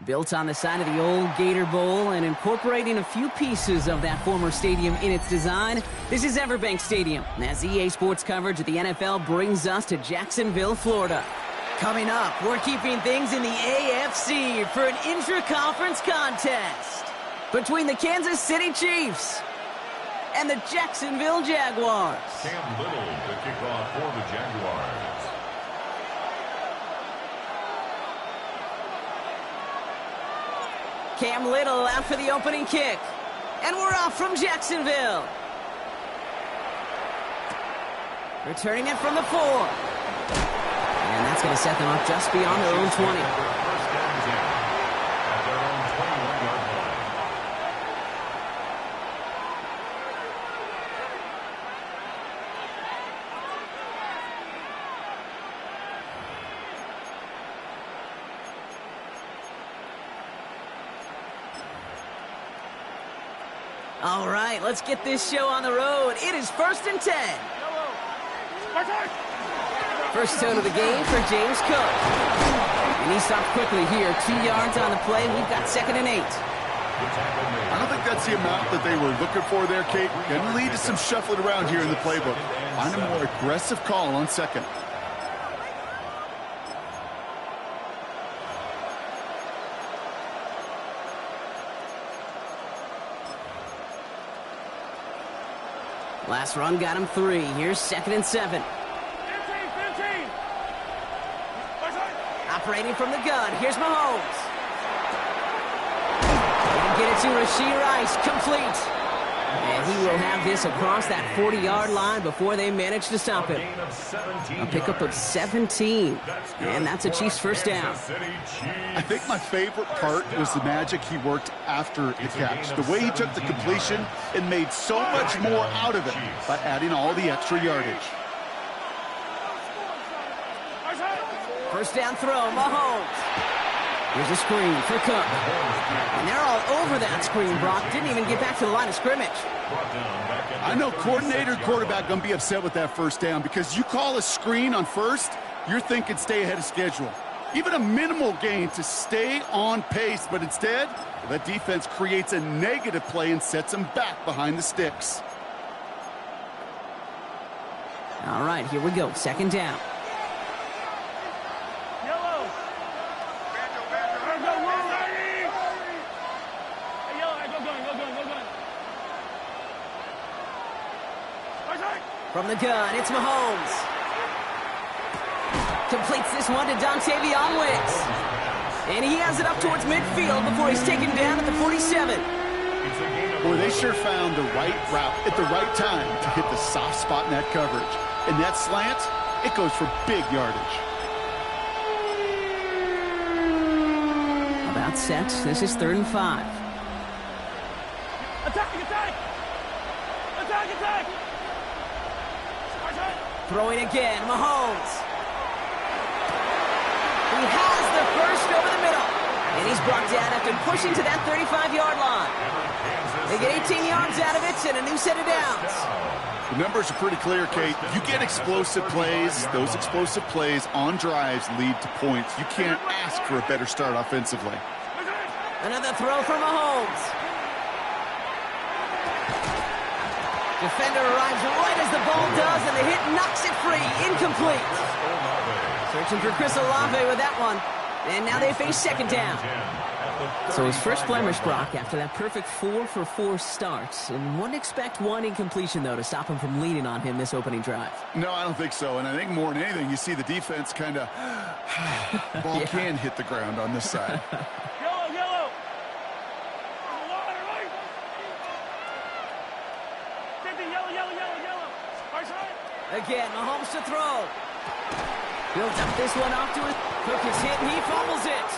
Built on the side of the old Gator Bowl and incorporating a few pieces of that former stadium in its design, this is Everbank Stadium, as EA Sports coverage of the NFL brings us to Jacksonville, Florida. Coming up, we're keeping things in the AFC for an intra-conference contest between the Kansas City Chiefs and the Jacksonville Jaguars. Cam Little to kick off for the Jaguars. Cam Little out for the opening kick. And we're off from Jacksonville. Returning it from the 4. And that's going to set them up just beyond their own 20. First down and 10 at their own 21-yard line. All right, let's get this show on the road. It is 1st and 10. First tone of the game for James Cook. And he stopped quickly here. 2 yards on the play. We've got 2nd and 8. I don't think that's the amount that they were looking for there, Kate. Going to lead to some shuffling around here in the playbook. Find a more aggressive call on 2nd. Last run got him 3. Here's 2nd and 7. 15. Operating from the gun. Here's Mahomes. And get it to Rashee Rice. Complete. And he will have this across that 40-yard line before they manage to stop him. A pickup of 17. And that's a Chiefs first down. I think my favorite part was the magic he worked after the catch. The way he took the completion and made so much more out of it by adding all the extra yardage. First down throw, Mahomes. Here's a screen for Cook. And they're all over that screen, Brock. Didn't even get back to the line of scrimmage. I know coordinator and quarterback going to be upset with that first down because you call a screen on first, you're thinking stay ahead of schedule. Even a minimal gain to stay on pace, but instead, that defense creates a negative play and sets them back behind the sticks. All right, here we go. 2nd down. From the gun, it's Mahomes. Completes this one to Dontavion Wicks. And he has it up towards midfield before he's taken down at the 47. Boy, they sure found the right route at the right time to hit the soft spot in that coverage. And that slant, it goes for big yardage. About set. This is 3rd and 5. Attack! Attack! Attack! Attack! Throwing again, Mahomes. He has the first over the middle. And he's brought down after pushing to that 35-yard line. They get 18 yards out of it and a new set of downs. The numbers are pretty clear, Kate. You get explosive plays. Those explosive plays on drives lead to points. You can't ask for a better start offensively. Another throw for Mahomes. Defender arrives right as the ball does, and the hit knocks it free. Incomplete. Searching for Chris Olave with that one. And now they face 2nd down. So his first blemish, Brock, after that perfect 4-for-4 start. And wouldn't expect one incompletion, though, to stop him from leaning on him this opening drive. No, I don't think so. And I think more than anything, you see the defense kind of ball can hit the ground on this side. Yellow! Yellow! Again, Mahomes to throw. Builds up this one off to it. Cook is hit, and he fumbles it.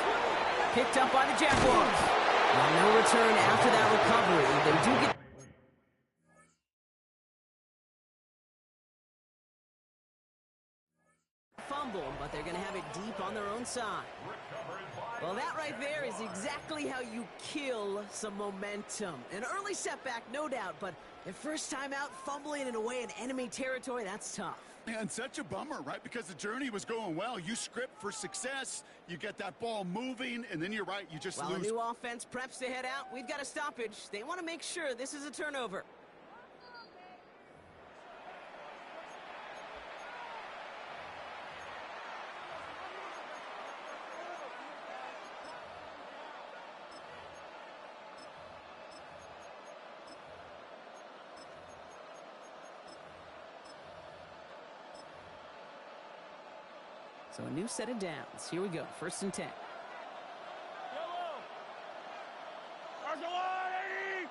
Picked up by the Jaguars. Well, no return after that recovery. They do get... fumble, but they're going to have it deep on their own side. Recovered by Well, that right there is exactly how you kill some momentum. An early setback, no doubt, but their first time out fumbling it away in enemy territory, that's tough. And such a bummer, right? Because the journey was going well. You script for success, you get that ball moving, and then you're right, you just While lose. the new offense preps to head out, we've got a stoppage. They want to make sure this is a turnover. So a new set of downs. Here we go, 1st and 10. Yellow. Argelati.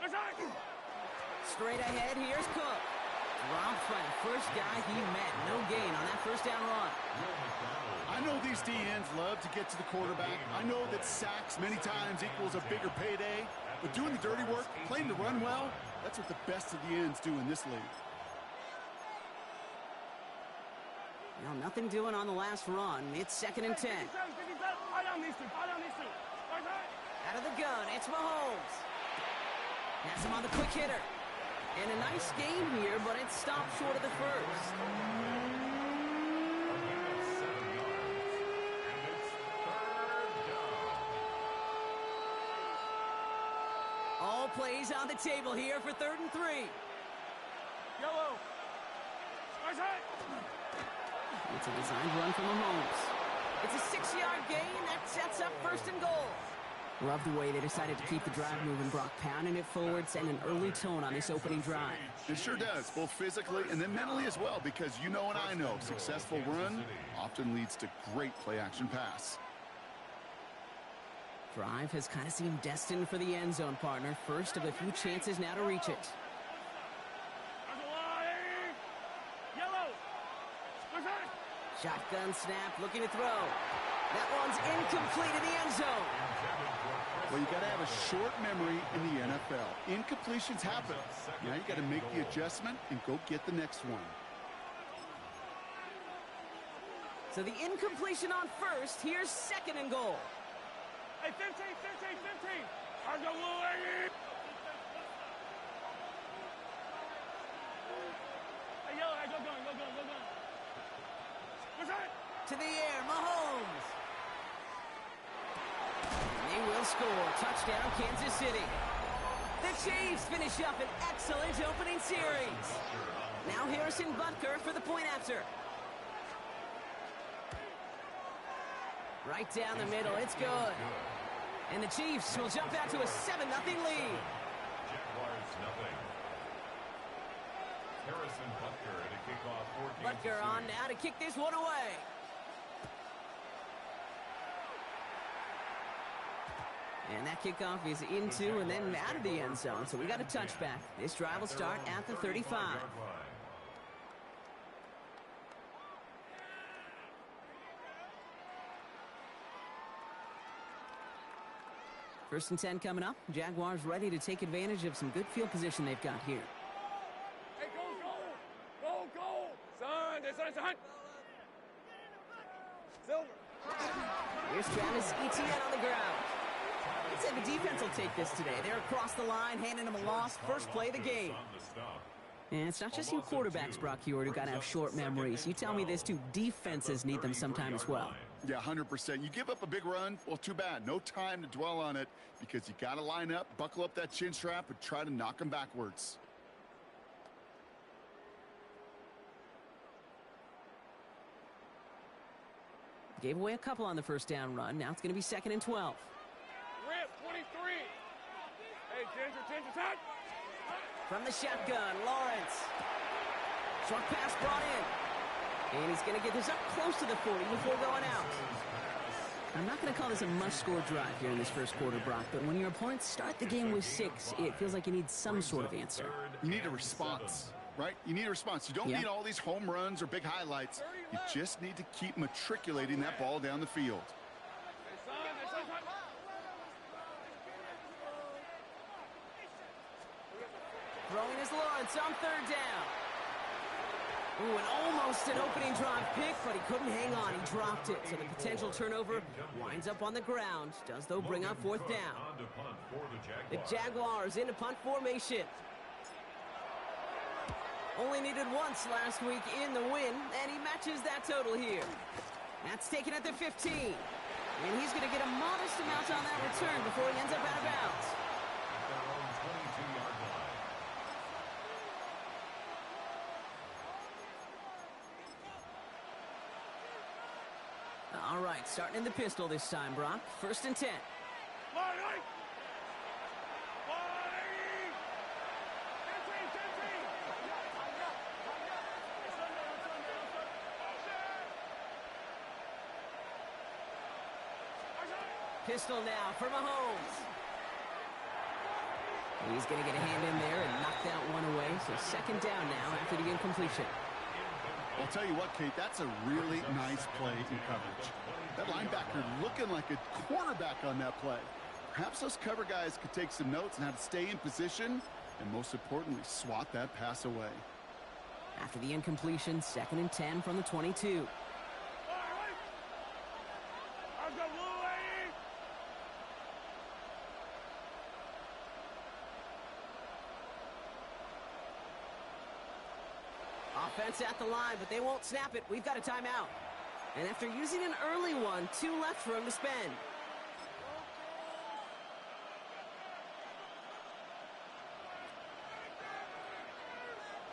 Attack. Straight ahead, here's Cook. Dropped by the first guy he met. No gain on that first down run. I know these DNs love to get to the quarterback. I know that sacks many times equals a bigger payday. But doing the dirty work, playing the run well, that's what the best of the ends do in this league. Well, nothing doing on the last run. It's 2nd and 10. Out of the gun, it's Mahomes. Has him on the quick hitter. And a nice game here, but it stopped short of the first. All plays on the table here for 3rd and 3. Yellow. Attack. It's a designed run from Mahomes. It's a 6-yard gain that sets up 1st and goal. Love the way they decided to keep the drive moving, Brock, pounding it forward, sending an early tone on this opening drive. It sure does, both physically and then mentally as well, because you know and I know, successful run often leads to great play-action pass. Drive has kind of seemed destined for the end zone, partner. First of a few chances now to reach it. Argelati. Yellow. Attack. Shotgun snap, looking to throw. That one's incomplete in the end zone. Well, you got to have a short memory in the NFL. Incompletions happen. Now you got to make the adjustment and go get the next one. So the incompletion on first. Here's 2nd and goal. Hey, 15. Argelati. Hey, yellow. Hey, go gun. Attack. To the air, Mahomes. They will score. Touchdown, Kansas City. The Chiefs finish up an excellent opening series. Now Harrison Butker for the point after. Right down the middle, it's good. And the Chiefs will jump out to a 7-0 lead. Jaguars nothing. Harrison Butker at a kickoff. Butker on now to kick this one away. And that kickoff is into and then out of the end zone. So we got a touchback. This drive will start at the 35. First and 10 coming up. Jaguars ready to take advantage of some good field position they've got here. Hey, go. Son. Silver. Here's Travis Etienne on the ground. I'd say the defense will take this today. They're across the line, handing them a loss. First play of the game. And it's not just you quarterbacks, Brock Huard, who got to have short memories. You tell me this too, defenses need them sometime as well. Yeah, 100%. You give up a big run, well, too bad. No time to dwell on it because you got to line up, buckle up that chin strap, and try to knock them backwards. Gave away a couple on the first down run. Now it's going to be 2nd and 12. Rip, 23. Hey, Ginger, touch. From the shotgun, Lawrence. Short pass brought in. And he's going to get this up close to the 40 before going out. I'm not going to call this a must-score drive here in this first quarter, Brock, but when your opponents start the game with 6, it feels like you need some sort of answer. You need a response, right? You need a response. You don't need all these home runs or big highlights. You just need to keep matriculating that ball down the field. Throwing is Lawrence on third down. Ooh, and almost an opening drive pick, but he couldn't hang on. He dropped it, so the potential turnover winds up on the ground. Does, though, bring up fourth down. The Jaguars into punt formation. Only needed once last week in the win, and he matches that total here. That's taken at the 15. And he's going to get a modest amount on that return before he ends up out of bounds. At their own 22-yard line. All right, starting in the pistol this time, Brock. 1st and 10. Line, line. Line. 10-3, 10-3. Pistol now for Mahomes. He's going to get a hand in there and knock that one away. So 2nd down now after the incompletion. I'll tell you what, Kate, that's a really nice play in coverage. That linebacker looking like a quarterback on that play. Perhaps those cover guys could take some notes on how to stay in position and, most importantly, swat that pass away. After the incompletion, 2nd and 10 from the 22. Offense at the line, but they won't snap it. We've got a timeout. And after using an early one, 2 left for him to spend.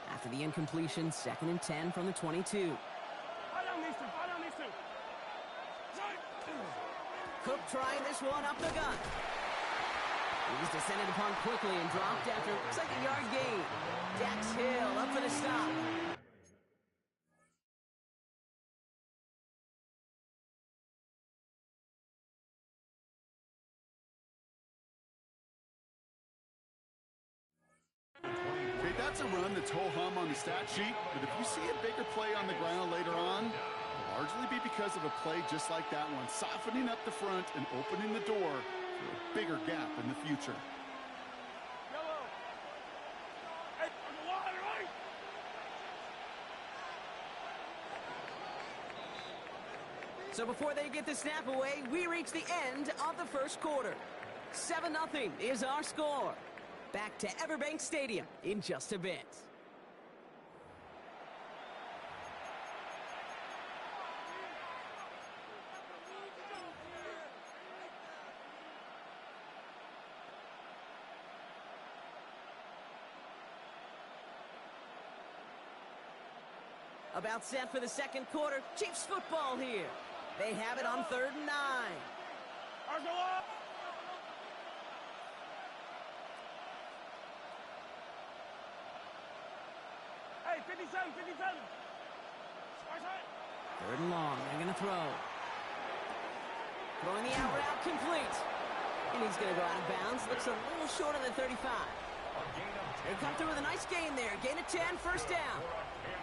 After the incompletion, 2nd and 10 from the 22. Cook trying this one up the gut. He's descended upon quickly and dropped after looks like a yard gain. Dax Hill up for the stop. Okay, that's a run that's ho-hum on the stat sheet, but if you see a bigger play on the ground later on, it'll largely be because of a play just like that one, softening up the front and opening the door for a bigger gap in the future. So before they get the snap away, we reach the end of the first quarter. 7-0 is our score. Back to Everbank Stadium in just a bit. About set for the second quarter. Chiefs football here. They have it on 3rd and 9. Hey, 57, 57. 3rd and long. They're going to throw. Throwing the out route complete. And he's going to go out of bounds. Looks a little short of the 35. They come through with a nice gain there. Gain of 10, 1st down.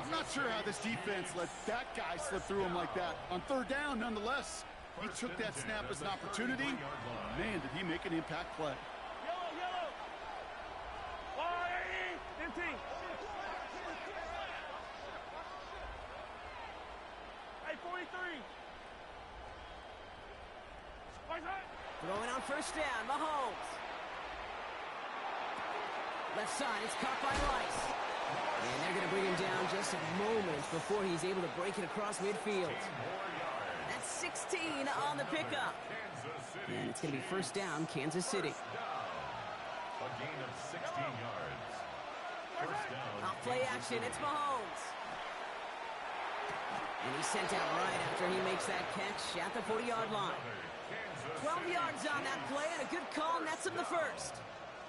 I'm not sure how this defense let that guy slip through him like that. On 3rd down, nonetheless, he took that snap as an opportunity. Man, did he make an impact play. Yellow. 15. Hey, 43. Throwing on 1st down, Mahomes. Left side, it's caught by Rice. And they're going to bring him down just a moment before he's able to break it across midfield. That's 16 on the pickup. And it's going to be 1st down, Kansas City. A gain of 16 yards. 1st down. Off play action, it's Mahomes. And he's sent out right after he makes that catch at the 40-yard line. 12 yards on that play, and a good call nets him the 1st.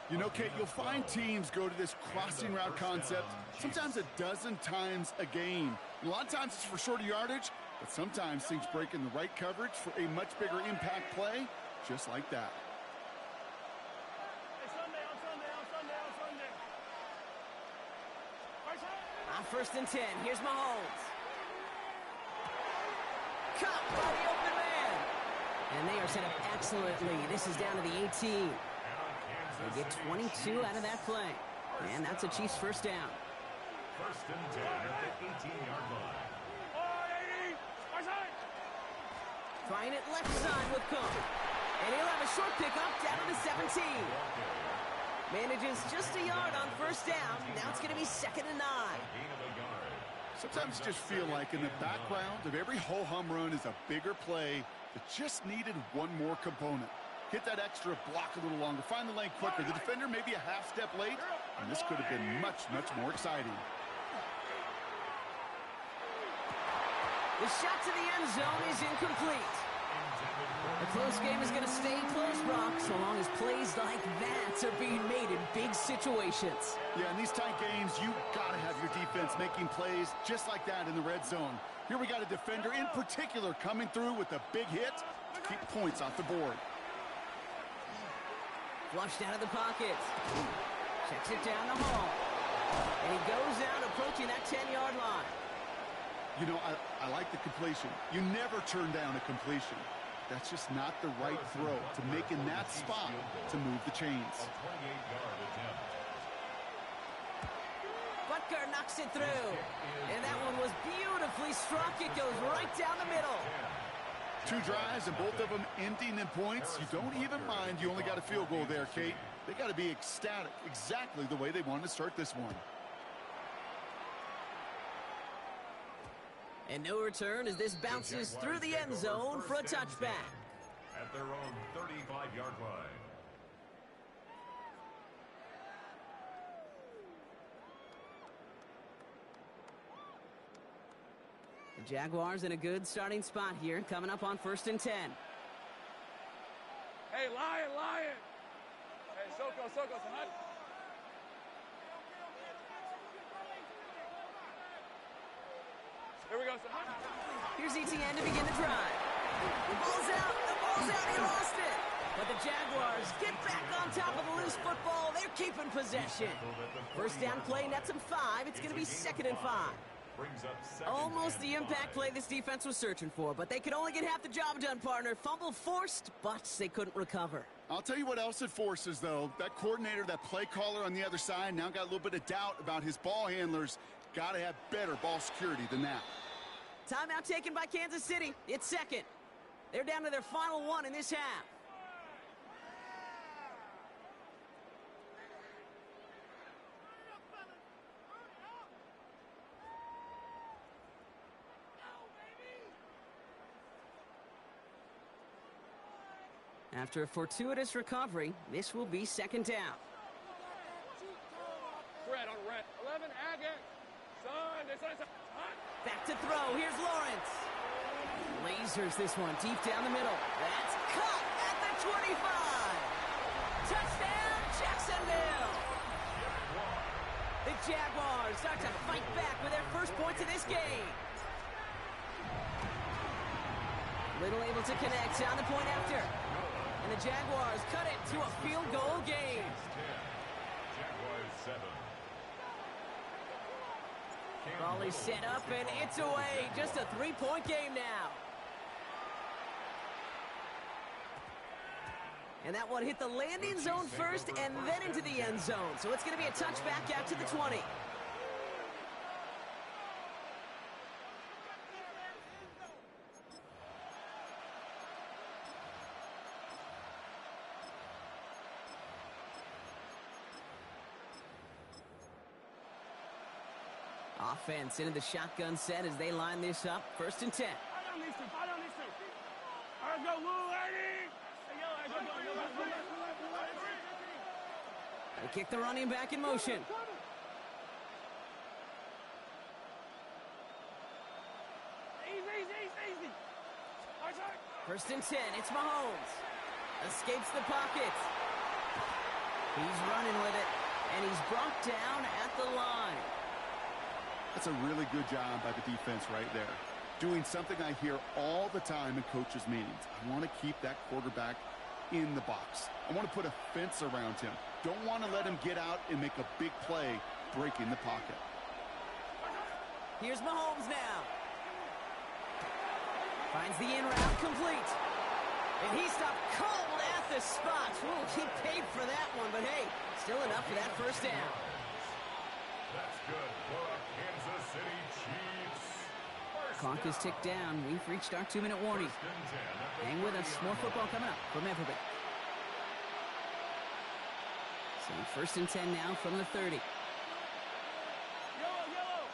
You know, Kate, you'll find teams go to this crossing route concept sometimes a dozen times a game. A lot of times it's for shorter yardage, but sometimes things break in the right coverage for a much bigger impact play, just like that. On 1st and 10, here's Mahomes. Caught by the open man. And they are set up excellently. This is down to the 18. They get 22 out of that play. And that's a Chiefs first down. First and 10 at the 18-yard line. Oh, 80. My side. Trying it left side with Cook. And he'll have a short pickup down to the 17. Manages just a yard on first down. Now it's going to be 2nd and 9. Gain of a yard. Sometimes you just feel like in the background of every ho-hum run is a bigger play that just needed one more component. Hit that extra block a little longer. Find the lane quicker. The defender maybe a half step late, and this could have been much, much more exciting. The shot to the end zone is incomplete. The close game is going to stay close, Brock, so long as plays like that are being made in big situations. Yeah, in these tight games, you got to have your defense making plays just like that in the red zone. Here we got a defender in particular coming through with a big hit to keep points off the board. Flushed out of the pocket. Checks it down the hall. And he goes out approaching that 10-yard line. You know, I like the completion. You never turn down a completion. That's just not the right throw to make in that spot to move the chains. A 28-yard attempt. Butker knocks it through. And that one was beautifully struck. It goes right down the middle. 2 drives and both of them ending in points. You don't even mind you only got a field goal there, Kate. They got to be ecstatic, exactly the way they wanted to start this one. And no return as this bounces through the end zone for a touchback. At their own 35-yard line. The Jaguars in a good starting spot here, coming up on 1st and 10. Hey, Lion. Hey, Soko, son. Here we go, son. Here's ETN to begin the drive. The ball's out, he lost it. But the Jaguars get back on top of the loose football. They're keeping possession. First down play nets them 5. It's going to be 2nd and 5. Brings up Almost the impact play this defense was searching for, but they could only get half the job done, partner. Fumble forced, but they couldn't recover. I'll tell you what else it forces, though. That coordinator, that play caller on the other side, now got a little bit of doubt about his ball handlers. Got to have better ball security than that. Timeout taken by Kansas City. It's 2nd. They're down to their final 1 in this half. After a fortuitous recovery, this will be 2nd down. Red on red. 11, Agate. Son. Back to throw. Here's Lawrence. Lasers this one deep down the middle. That's caught at the 25. Touchdown, Jacksonville. The Jaguars start to fight back with their first points of this game. Little able to connect on the point after. And the Jaguars cut it to a field goal game. Jaguars 7. Raleigh set up and it's away. Just a 3-point game now. And that one hit the landing zone first and then into the end zone. So it's going to be a touchback out to the 20. Offense into the shotgun set as they line this up. 1st and 10. Fight on these two. All right, go, Lou, 80. They kick the running back in motion. Easy. All right, 1st and 10. It's Mahomes. Escapes the pocket. He's running with it. And he's brought down at the line. That's a really good job by the defense right there. Doing something I hear all the time in coaches' meetings. I want to keep that quarterback in the box. I want to put a fence around him. Don't want to let him get out and make a big play breaking the pocket. Here's Mahomes now. Finds the in route complete. And he stopped cold at the spot. Ooh, he paid for that one, but hey, still enough for that first down. good for a Kansas City Chiefs. Clock is ticked down. We've reached our 2-minute warning. Hang with us. More football coming up from Everbank. So 1st and 10 now from the 30. Yellow, yellow.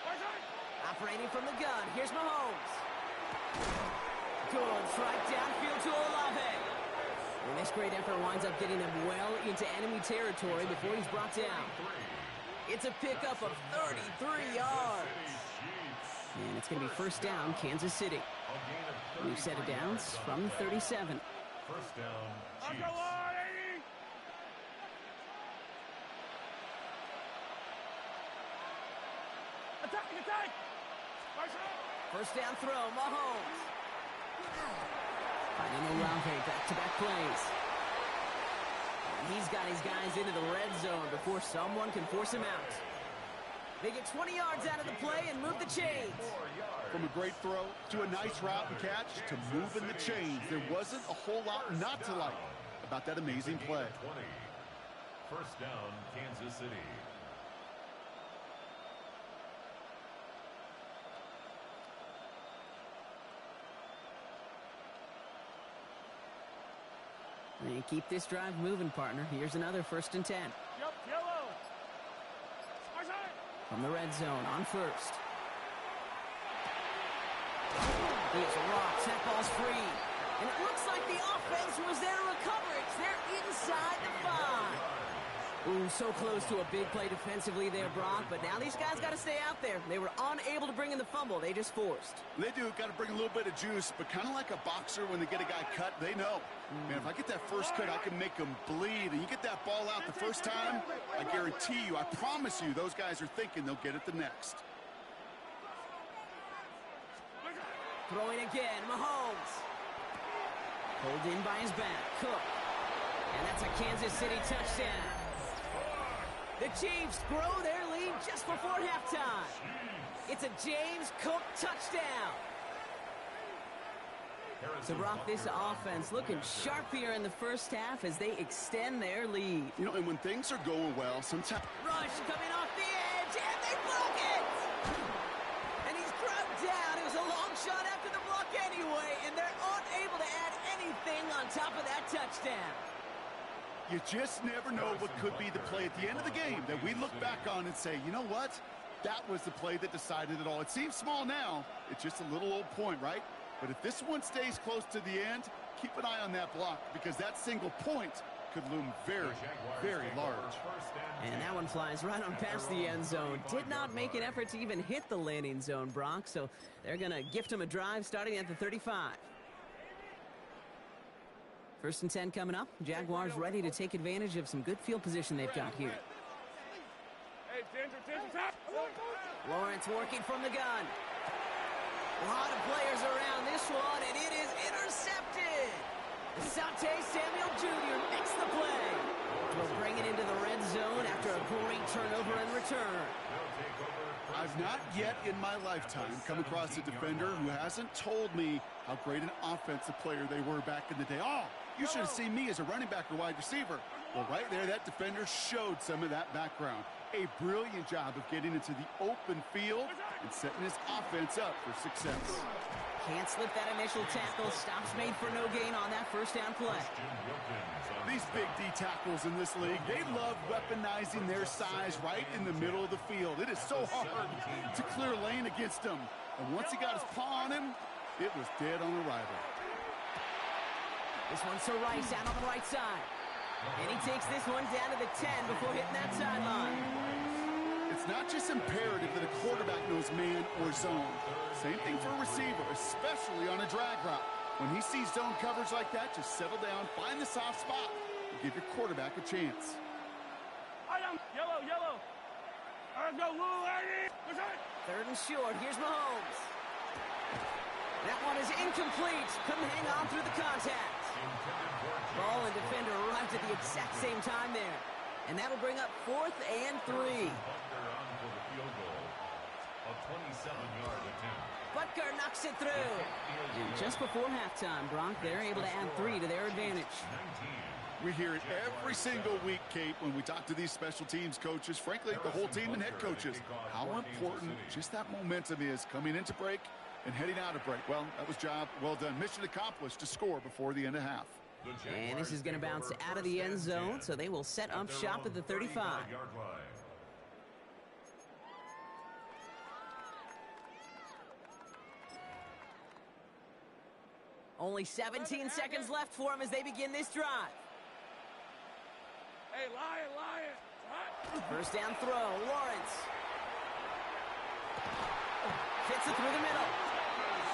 Forty. Operating from the gun. Here's Mahomes. Good strike downfield to Olave. And this great effort winds up getting him well into enemy territory before he's brought down. It's a pickup of 33 yards. And it's going to be 1st down, Kansas City. New set of downs from the 37. 1st down, I'll Chiefs. go on, 80. Attack, attack. Marshall. 1st down throw, Mahomes. Finding Olave, back-to-back plays. And he's got his guys into the red zone before someone can force him out. They get 20 yards out of the play and move the chains. From a great throw to a nice route and catch to moving the chains, there wasn't a whole lot not to like about that amazing play. 20. 1st down, Kansas City. And keep this drive moving, partner. Here's another 1st and 10. Yep, yellow. Marshall. From the red zone on 1st. Here's Rocks. That ball's free. And it looks like the offense was there to recover it. They're inside the 5. Ooh, so close to a big play defensively there, Brock. But now these guys got to stay out there. They were unable to bring in the fumble. They just forced. They do got to bring a little bit of juice, but kind of like a boxer when they get a guy cut, they know. Man, if I get that first cut, I can make him bleed. And you get that ball out the first time, I guarantee you, I promise you, those guys are thinking they'll get it the next. Throwing again, Mahomes. Pulled in by his back, Cook. And that's a Kansas City touchdown. The Chiefs grow their lead just before halftime. It's a James Cook touchdown. So, Brock, this offense looking sharp here in the 1st half as they extend their lead. You know, and when things are going well, sometimes... Rush coming off the edge, and they broke it! And he's dropped down. It was a long shot after the block anyway, and they're unable to add anything on top of that touchdown. You just never know what could be the play at the end of the game that we look back on and say, you know what? That was the play that decided it all. It seems small now. It's just a little old point, right? But if this one stays close to the end, keep an eye on that block because that single point could loom very, very large. And that one flies right on past the end zone. Did not make an effort to even hit the landing zone, Brock. So they're going to gift him a drive starting at the 35. 1st and 10 coming up. Jaguars ready to take advantage of some good field position they've got here. Hey, attention, tap. Lawrence working from the gun. A lot of players around this one, and it is intercepted. Asante Samuel Jr. makes the play. Will bring it into the red zone after a great turnover and return. I've not yet in my lifetime come across a defender who hasn't told me how great an offensive player they were back in the day. Oh, you should have seen me as a running back or wide receiver. Well, right there, that defender showed some of that background. A brilliant job of getting into the open field and setting his offense up for success. Can't slip that initial tackle. Stops made for no gain on that 1st down play. These big D tackles in this league, they love weaponizing their size right in the middle of the field. It is so hard to clear lane against him. And once he got his paw on him, it was dead on arrival. This one's to Rice out on the right side. And he takes this one down to the 10 before hitting that sideline. It's not just imperative that a quarterback knows man or zone. Same thing for a receiver, especially on a drag route. When he sees zone coverage like that, just settle down, find the soft spot, and give your quarterback a chance. I am yellow, yellow. Let's go, Lou, lady. 3rd and short. Here's Mahomes. That one is incomplete. Couldn't hang on through the contact. Ball and defender arrived at the exact same time there. And that'll bring up 4th and 3. A 27-yard attempt. But Butker knocks it through. And just before halftime, Brock, they're able to add 3 to their advantage. We hear it every single week, Kate, when we talk to these special teams coaches, frankly, the whole team and head coaches, how important just that momentum is coming into break and heading out of break. Well, that was job well done. Mission accomplished to score before the end of half. And this is going to bounce out of the end zone, so they will set up shop at the 35. Only 17 seconds left for them as they begin this drive. Hey, Lion. First down throw, Lawrence. Fits it through the middle.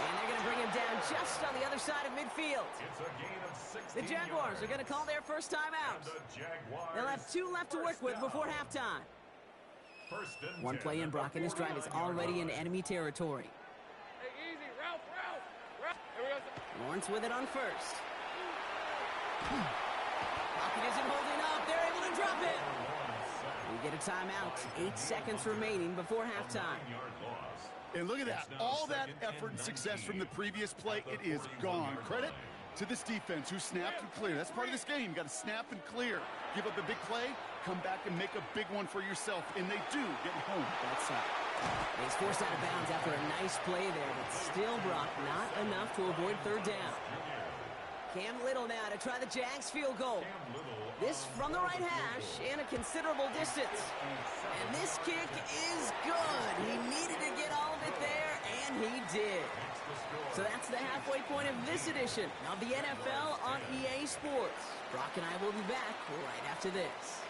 And they're going to bring him down just on the other side of midfield. It's a gain of 16 The Jaguars are going to call their first timeout. They'll have 2 left to work with before halftime. One play in, Brock, and this drive is already in enemy territory. Hey, easy. Ralph. Here we go. Lawrence with it on first. Pocket isn't holding up. They're able to drop it. We get a timeout. 8 seconds remaining before halftime. And look at that. All that effort and success from the previous play, it is gone. Credit to this defense who snapped and cleared. That's part of this game. You got to snap and clear. Give up a big play, come back and make a big one for yourself. And they do get home that side. He's forced out of bounds after a nice play there, but still, Brock, not enough to avoid third down. Cam Little now to try the Jags field goal. This from the right hash and a considerable distance. And this kick is good. He needed to get all of it there, and he did. So that's the halfway point of this edition of the NFL on EA Sports. Brock and I will be back right after this.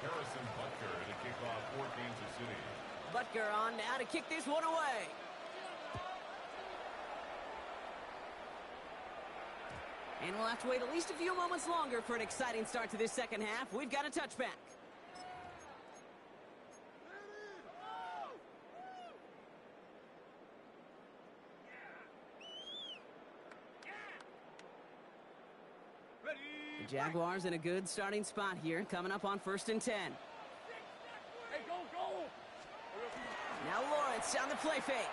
Harrison Butker to kick off for Kansas City. Butker on now to kick this one away. And we'll have to wait at least a few moments longer for an exciting start to this second half. We've got a touchback. The Jaguars in a good starting spot here, coming up on 1st and 10. Hey, go. Now Lawrence on the play fake.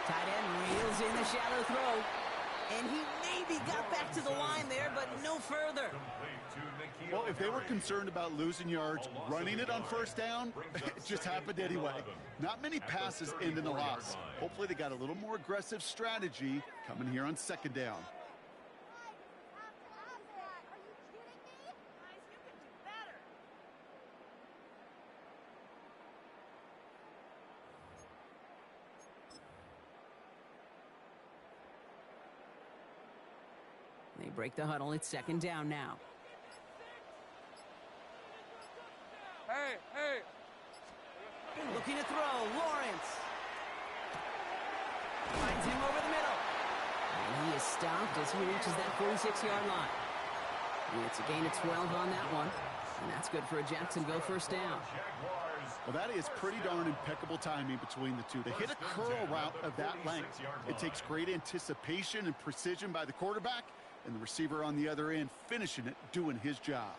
Tight end reels in the shallow throw. And he maybe got back to the line there, but no further. Well, if they were concerned about losing yards, running it on first down, it just happened anyway. Not many passes end in a loss. Hopefully they got a little more aggressive strategy coming here on second down. They break the huddle. It's second down now. Hey. Looking to throw. Lawrence. Finds him over the middle. And he is stopped as he reaches that 46-yard line. And it's a gain of 12 on that one. And that's good for a Jacksonville first down. Well, that is pretty darn impeccable timing between the two. They hit a curl route of that length. It takes great anticipation and precision by the quarterback, and the receiver on the other end finishing it, doing his job.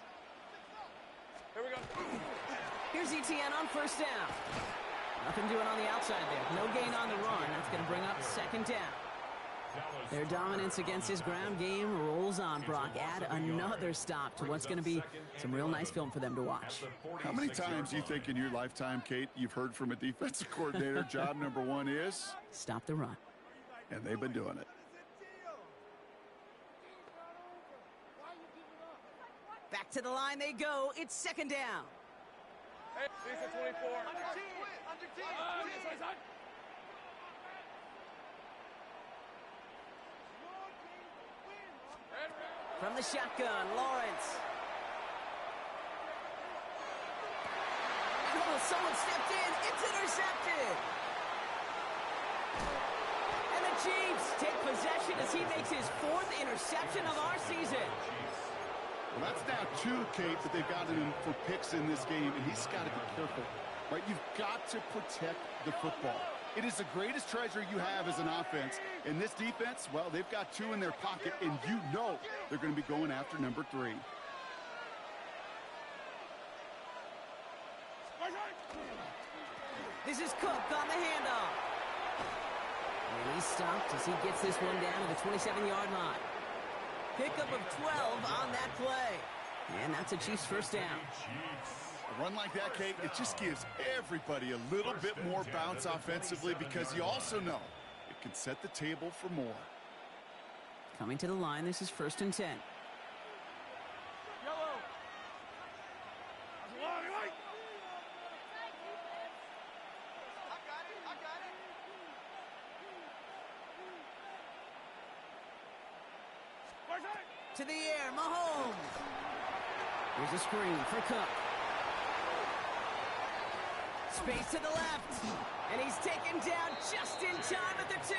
Here we go. Here's ETN on first down. Nothing doing on the outside there. No gain on the run. That's going to bring up second down. Their dominance against his ground game rolls on, Brock. Add another stop to what's going to be some real nice film for them to watch. How many times do you think in your lifetime, Kate, you've heard from a defensive coordinator, job number one is? Stop the run. And they've been doing it. Back to the line they go. It's second down. Hey, decent 24. Under team. Side. From the shotgun, Lawrence. Oh, someone stepped in. It's intercepted. And the Chiefs take possession as he makes his 4th interception of our season. Well, that's now 2, Kate, that they've gotten him for picks in this game, and he's got to be careful, right? You've got to protect the football. It is the greatest treasure you have as an offense. And this defense, well, they've got 2 in their pocket, and you know they're going to be going after number 3. This is Cook on the handoff. And he's stopped as he gets this one down to the 27-yard line. Pickup of 12 on that play. And that's a Chiefs first down. A run like that, Kate, it just gives everybody a little bit more bounce offensively because you also know it can set the table for more. Coming to the line, this is 1st and 10. Yellow. That's a long right. I got it. Where's that? To the air, Mahomes. Here's a screen for Cook. Space to the left. And he's taken down just in time at the 2.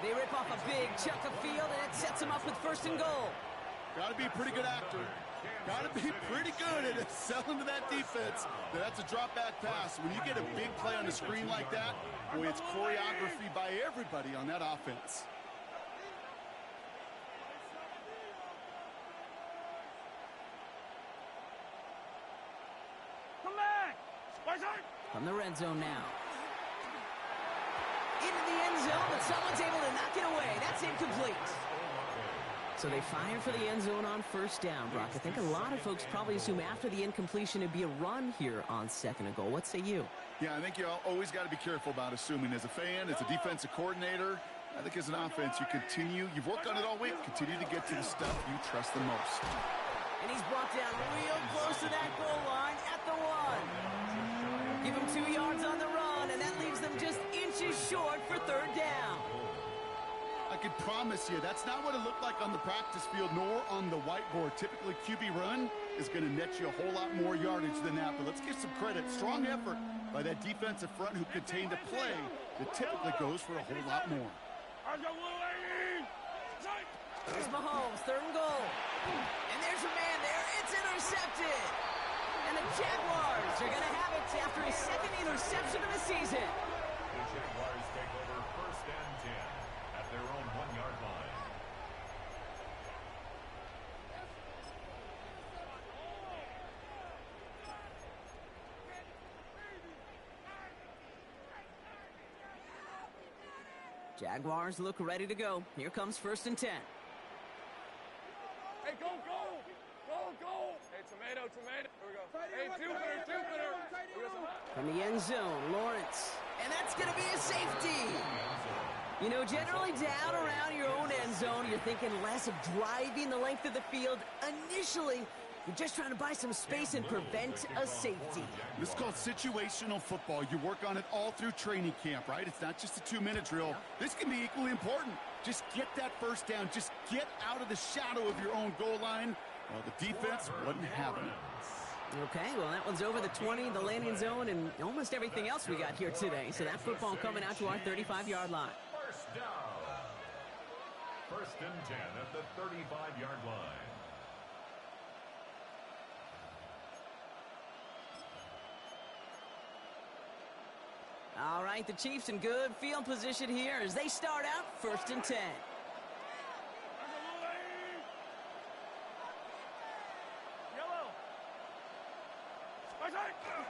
They rip off a big chunk of field, and it sets him up with 1st and goal. Got to be a pretty good actor. Got to be pretty good at selling to that defense. That's a drop back pass. When you get a big play on the screen like that, boy, it's choreography by everybody on that offense. Come back. Where's that? From the red zone now. Into the end zone, but someone's able to knock it away. That's incomplete. So they fire for the end zone on 1st down, Brock. I think a lot of folks probably assume after the incompletion it'd be a run here on 2nd and goal. What say you? Yeah, I think you always got to be careful about assuming. As a fan, as a defensive coordinator, I think as an offense, you've worked on it all week, continue to get to the stuff you trust the most. And he's brought down real close to that goal line at the 1. Give him 2 yards on the run, and that leaves them just inches short for 3rd down. I can promise you that's not what it looked like on the practice field nor on the whiteboard. Typically, QB run is going to net you a whole lot more yardage than that. But let's give some credit. Strong effort by that defensive front who contained a play that typically goes for a whole lot more. Here's Mahomes, 3rd and goal. And there's a man there. It's intercepted. And the Jaguars are going to have it after his 2nd interception of the season. The Jaguars take over 1st and 10 at their own 1-yard line. Jaguars look ready to go. Here comes 1st and 10. Hey, go. Hey, tomato. Here we go. Hey, Jupiter. From the end zone, Lawrence. And that's going to be a safety. You know, generally down around your own end zone, you're thinking less of driving the length of the field. Initially, you're just trying to buy some space and prevent a safety. This is called situational football. You work on it all through training camp, right? It's not just a 2-minute drill. This can be equally important. Just get that 1st down. Just get out of the shadow of your own goal line. Well, the defense wasn't having it. Okay, well, that one's over the 20, the landing zone, and almost everything else we got here today. So that football coming out to our 35-yard line. 1st down. 1st and 10 at the 35-yard line. All right, the Chiefs in good field position here as they start out 1st and 10.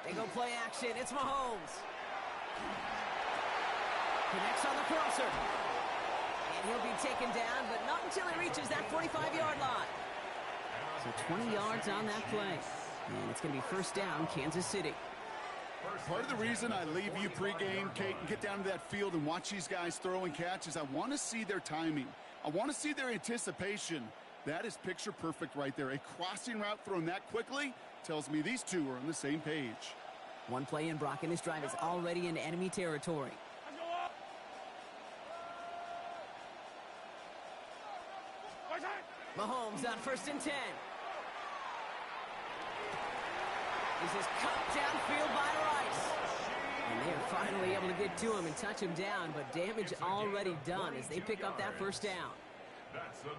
They go play action. It's Mahomes. Connects on the crosser. And he'll be taken down, but not until he reaches that 45-yard line. So 20 yards on that play. And it's going to be 1st down, Kansas City. Part of the reason I leave you pregame, Kate, and get down to that field and watch these guys throw and catch is I want to see their timing. I want to see their anticipation. That is picture perfect right there. A crossing route thrown that quickly tells me these two are on the same page. One play in, Brock, and this drive is already in enemy territory. Mahomes on 1st and 10. This is cut downfield by Rice. And they are finally able to get to him and touch him down, but damage already done as they pick up that 1st down.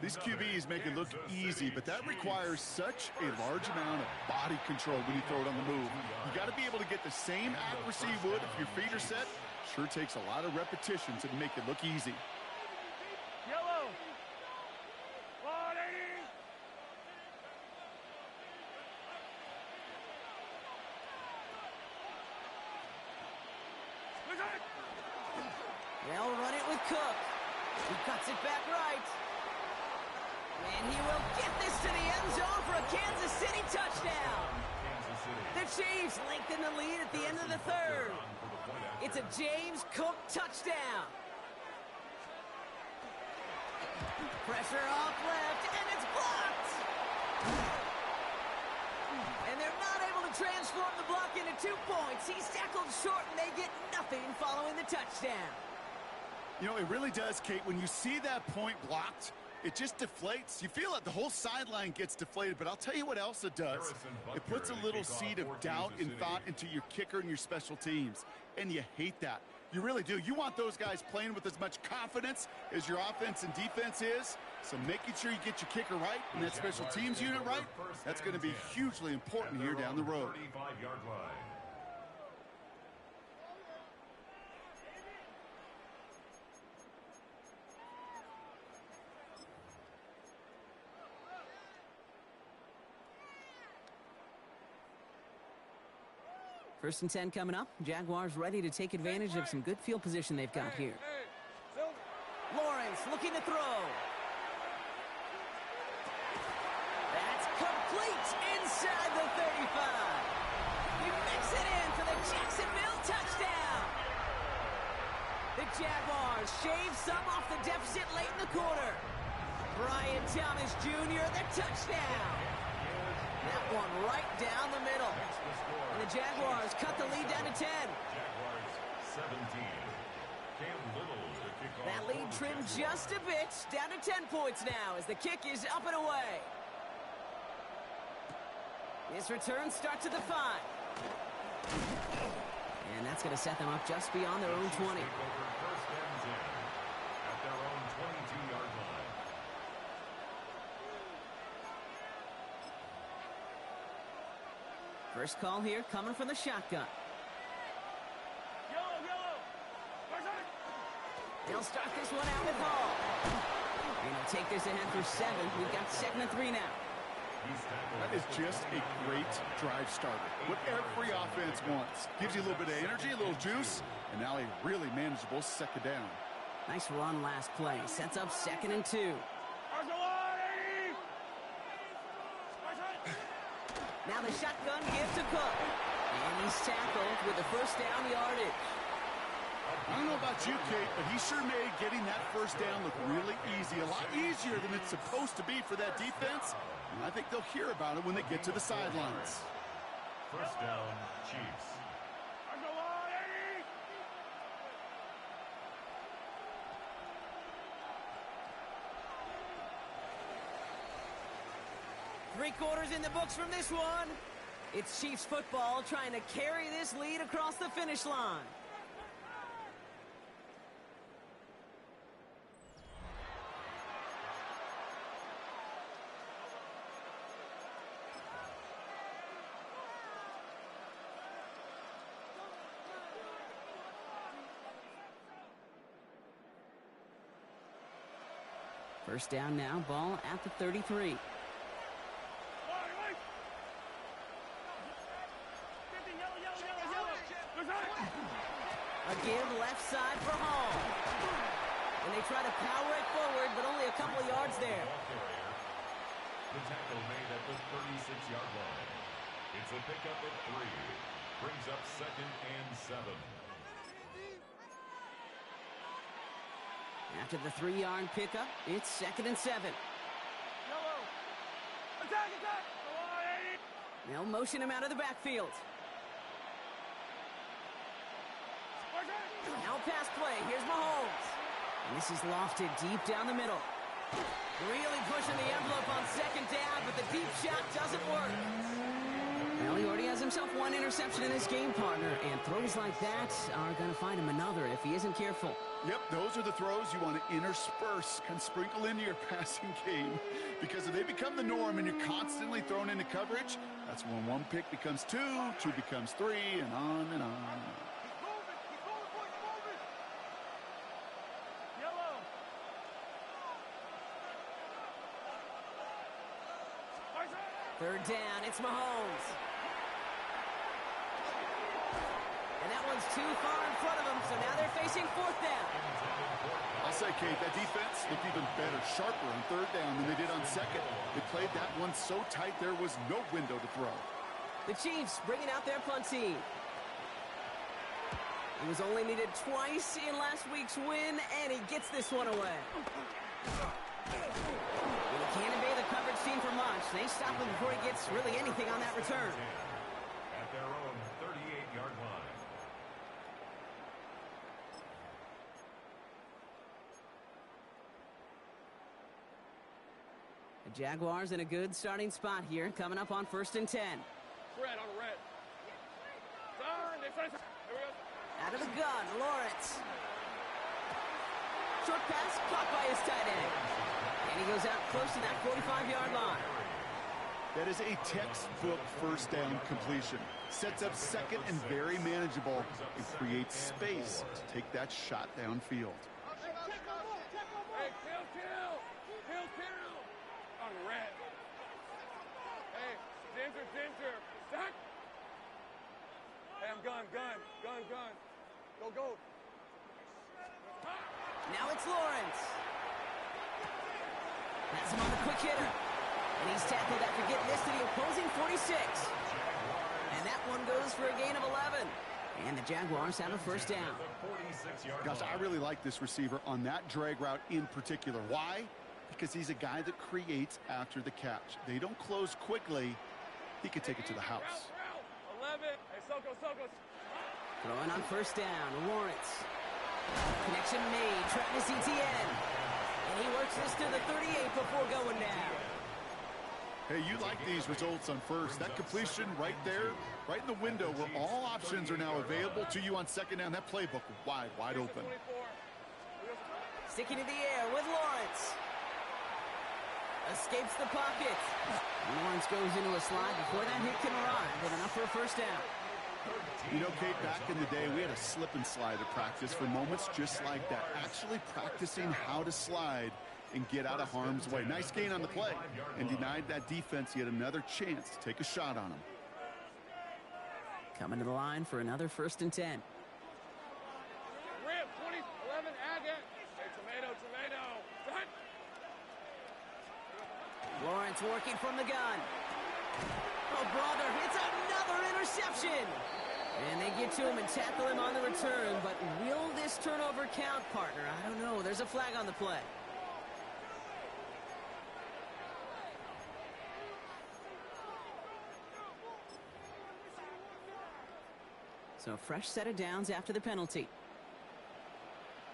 These QBs make it look easy, but that requires such a large amount of body control when you throw it on the move. You got to be able to get the same accuracy you would if your feet are set. Sure takes a lot of repetitions to make it look easy. Yellow. 180. They'll run it with Cook. He cuts it back right. And he will get this to the end zone for a Kansas City touchdown. The Chiefs lengthen the lead at the end of the third. It's a James Cook touchdown. Pressure off left, and it's blocked. And they're not able to transform the block into 2 points. He's tackled short, and they get nothing following the touchdown. You know, it really does, Kate. When you see that point blocked, it just deflates. You feel it. The whole sideline gets deflated. But I'll tell you what else it does. It puts a little seed of doubt and thought into your kicker and your special teams. And you hate that. You really do. You want those guys playing with as much confidence as your offense and defense is. So making sure you get your kicker right and that special teams unit right, that's going to be hugely important here down the road. 35-yard line. First and 10 coming up. Jaguars ready to take advantage of some good field position they've got here. Lawrence looking to throw. That's complete inside the 35. He makes it in for the Jacksonville touchdown. The Jaguars shave some off the deficit late in the quarter. Brian Thomas Jr., the touchdown. That one right down the middle. And the Jaguars cut the lead down to 10. Jaguars 17. Cam Little to kick off. That lead trimmed just a bit, down to 10 points now as the kick is up and away. This return starts at the 5. And that's going to set them up just beyond their own 20. First and 10 at their own 22-yard line. First call here coming from the shotgun. Yellow. They'll start this one out with Hall. And he'll take this ahead for 7. We've got 2nd and 3 now. That is just a great drive starter. What every offense wants. Gives you a little bit of energy, a little juice, and now a really manageable second down. Nice run last play. Sets up 2nd and 2. Now the shotgun give to Cook. And he's tackled with the first down yardage. I don't know about you, Kate, but he sure made getting that first down look really easy. A lot easier than it's supposed to be for that defense. And I think they'll hear about it when they get to the sidelines. First down, Chiefs. 3 quarters in the books from this one. It's Chiefs football trying to carry this lead across the finish line. First down now, ball at the 33. A give left side for Hall. And they try to power it forward, but only a couple of yards there. The tackle made at the 36-yard line. It's a pickup of 3. Brings up 2nd and 7. After the 3-yard pickup, it's 2nd and 7. Attack! They'll motion him out of the backfield. Now pass play. Here's Mahomes. And this is lofted deep down the middle. Really pushing the envelope on 2nd down, but the deep shot doesn't work. Well, he already has himself 1 interception in this game, partner, and throws like that are going to find him another if he isn't careful. Yep, those are the throws you want to intersperse, kind of sprinkle into your passing game. Because if they become the norm and you're constantly thrown into coverage, that's when 1 pick becomes 2, 2 becomes 3, and on and on. Third down, it's Mahomes. And that one's too far in front of them, so now they're facing fourth down. I'll say, Kate, that defense looked even better, sharper on third down than they did on second. They played that one so tight there was no window to throw. The Chiefs bringing out their punt team. He was only needed twice in last week's win, and he gets this one away. He can't evade the coverage team for much. They stop him before he gets really anything on that return. At their own 38-yard line. The Jaguars in a good starting spot here, coming up on 1st and 10. Red on the red. Turn. Here we go. Out of the gun, Lawrence. Short pass caught by his tight end. And he goes out close to that 45-yard line. That is a textbook first down completion. Sets up second and very manageable and creates space to take that shot downfield. Hey, kill. On the red. Hey, Ginger. Stack. Hey, I'm gun. Go. Now it's Lawrence. That's him on the quick hitter. And he's tackled after getting this to the opposing 46. And that one goes for a gain of 11. And the Jaguars have a first down. Gosh, I really like this receiver on that drag route in particular. Why? Because he's a guy that creates after the catch. They don't close quickly. He can take it to the house. 11. Hey, Soko. Throwing on first down, Lawrence. Connection made, Travis Etienne. And he works this to the 38 before going down. Hey, you like these results on first. That completion right there, right in the window where all options are now available to you on second down. That playbook wide open. Sticking in the air with Lawrence. Escapes the pocket. Lawrence goes into a slide before that hit can arrive, with enough for a first down. You know, Kate, back in the day, we had a slip and slide at practice for moments just like that. Actually practicing how to slide and get out of harm's way. Nice gain on the play and denied that defense yet another chance to take a shot on him. Coming to the line for another 1st and 10. Rip, 20, 11, add it. Hey, tomato. Done. Lawrence working from the gun. Oh, brother, it's another interception. And they get to him and tackle him on the return. But will this turnover count, partner? I don't know. There's a flag on the play. So a fresh set of downs after the penalty.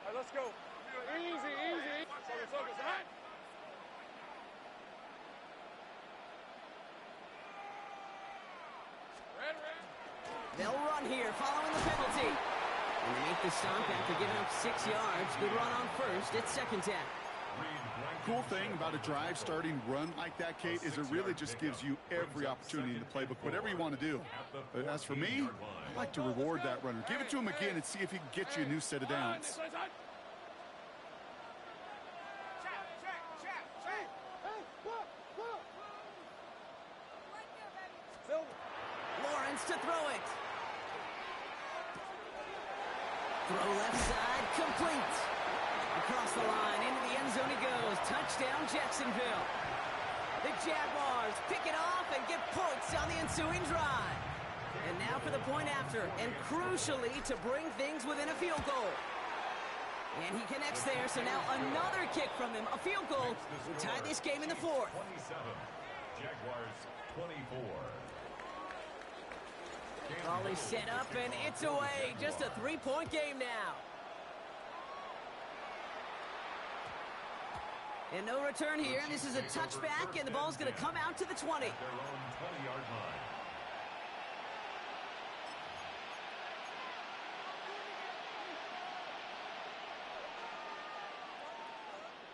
All right, let's go. Easy. Focus. Hot. Red. They'll run here following the penalty. And they make the stop after giving up 6 yards. Good run on first. It's 2nd down. Cool thing about a drive starting run like that, Kate, is it really just gives you every opportunity in the playbook, whatever you want to do. But as for me, I like to reward that runner. Give it to him again and see if he can get you a new set of downs. Lawrence to throw it. Throw left side, complete. Across the line, into the end zone he goes. Touchdown, Jacksonville. The Jaguars pick it off and get points on the ensuing drive. And now for the point after, and crucially to bring things within a field goal. And he connects there, so now another kick from him, a field goal, to tie this game in the 4th. 27, Jaguars 24. Ball is set up, and it's away. Just a 3-point game now. And no return here. This is a touchback, and the ball's going to come out to the 20. Their own 20-yard line.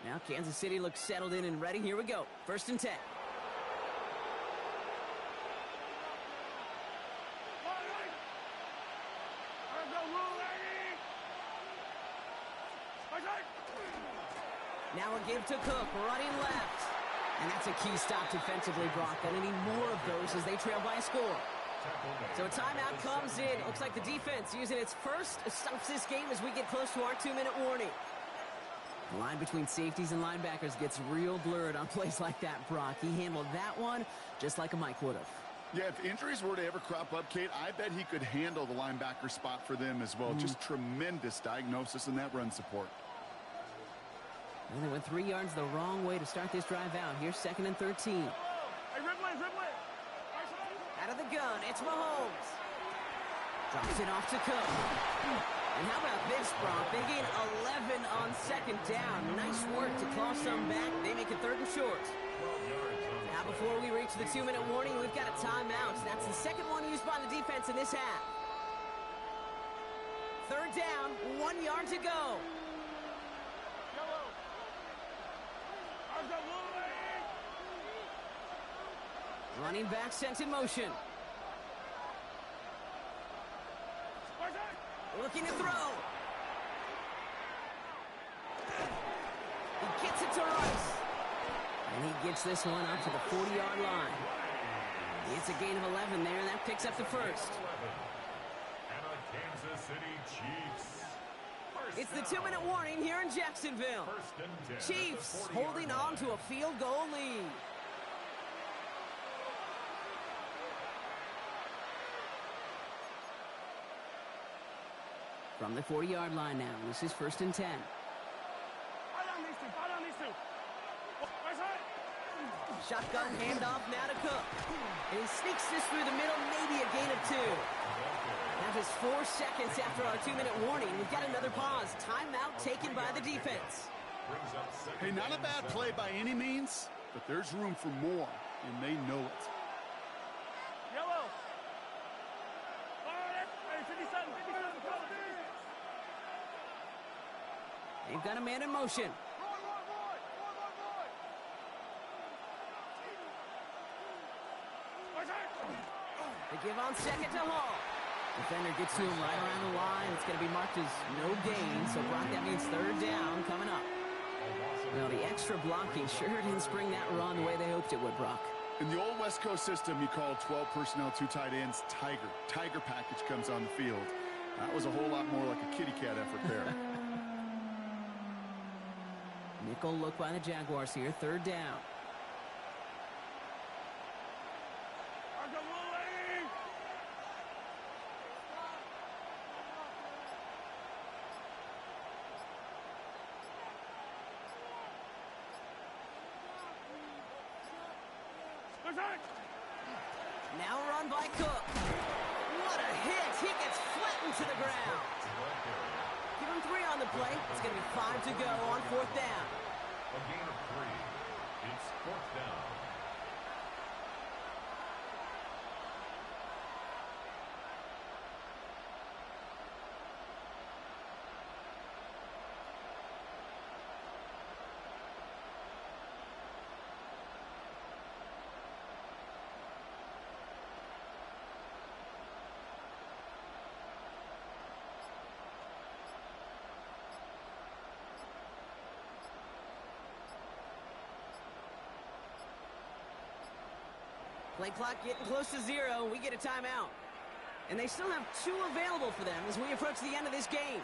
Now Kansas City looks settled in and ready. Here we go. 1st and 10. Now a give to Cook, running left. And that's a key stop defensively, Brock. They'll need more of those as they trail by a score. So a timeout comes in. Looks like the defense using its first stops this game as we get close to our 2-minute warning. The line between safeties and linebackers gets real blurred on plays like that, Brock. He handled that one just like a Mike would have. Yeah, if injuries were to ever crop up, Kate, I bet he could handle the linebacker spot for them as well. Just tremendous diagnosis in that run support. And they went 3 yards the wrong way to start this drive out. Here's 2nd and 13. Hey, Ripley. Out of the gun, it's Mahomes. Drops it off to Cook. And how about this, Brock? They gain 11 on 2nd down. Nice work to claw some back. They make it 3rd and short. Now before we reach the 2-minute warning, we've got a timeout. That's the second one used by the defense in this half. 3rd down, 1 yard to go. Yellow. Arms up, Wolverine. Running back sent in motion. Looking to throw. He gets it to Rice. And he gets this one up to the 40-yard line. It's a gain of 11 there, and that picks up the first. And a Kansas City Chiefs. It's the 2-minute warning here in Jacksonville. 1st and 10 Chiefs holding on to a field goal lead. From the 40-yard line now, this is 1st and 10. Fall down these two. Right side. Shotgun handoff now to Cook. And he sneaks this through the middle, maybe a gain of 2. Now just 4 seconds after our 2-minute warning, we've got another pause. Timeout taken by the defense. Hey, not a bad play by any means, but there's room for more, and they know it. Yellow. Hey, 57. They've got a man in motion. They give on 2nd to Hall. Defender gets to him right around the line. It's going to be marked as no gain. So, Brock, that means 3rd down coming up. Well, the extra blocking sure didn't spring that run the way they hoped it would, Brock. In the old West Coast system, you called 12 personnel, 2 tight ends, Tiger. Tiger package comes on the field. That was a whole lot more like a kitty cat effort there. Nickel look by the Jaguars here. 3rd down. Now run by Cook. What a hit. He gets flattened to the ground. Give him 3 on the play. It's going to be 5 to go on 4th down. A gain of 3. It's 4th down. Play clock getting close to 0. We get a timeout. And they still have 2 available for them as we approach the end of this game.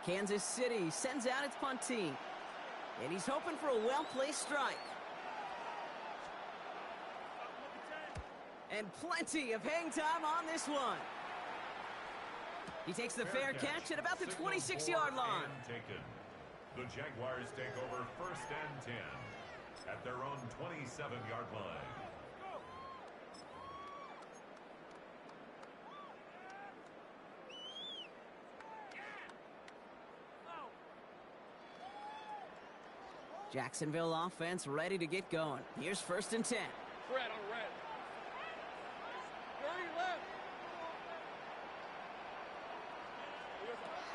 Kansas City sends out its punt team. And he's hoping for a well-placed strike. And plenty of hang time on this one. He takes the fair catch at about the 26-yard line. Taken. The Jaguars take over 1st and 10 at their own 27-yard line. Jacksonville offense ready to get going. Here's 1st and 10. Red on red.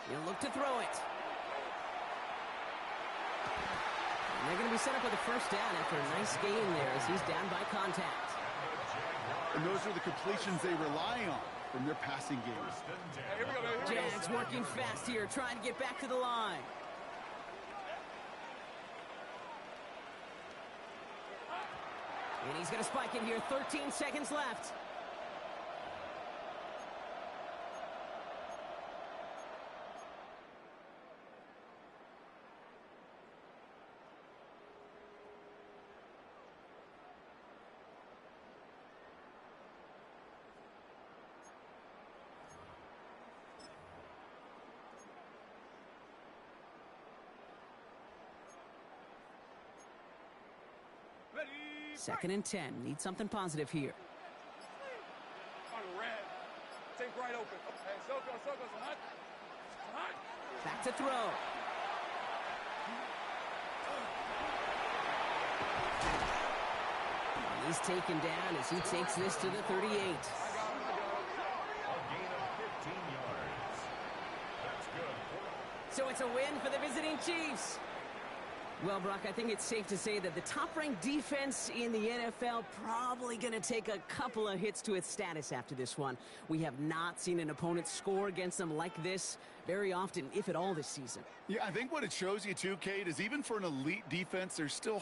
He'll look to throw it. And they're going to be set up with a 1st down after a nice gain there as he's down by contact. And those are the completions they rely on from their passing game. First and 10. Hey, here we go, man. Here we go. Jags working fast here, trying to get back to the line. And he's going to spike it here. 13 seconds left. Ready. Second and 10. Need something positive here. On the red. Take right open. Hey, Soko, Hut. Back to throw. He's taken down as he takes this to the 38. A gain of 15 yards. That's good. So it's a win for the visiting Chiefs. Well, Brock, I think it's safe to say that the top-ranked defense in the NFL probably going to take a couple of hits to its status after this one. We have not seen an opponent score against them like this very often, if at all, this season. Yeah, I think what it shows you too, Kate, is even for an elite defense, there's still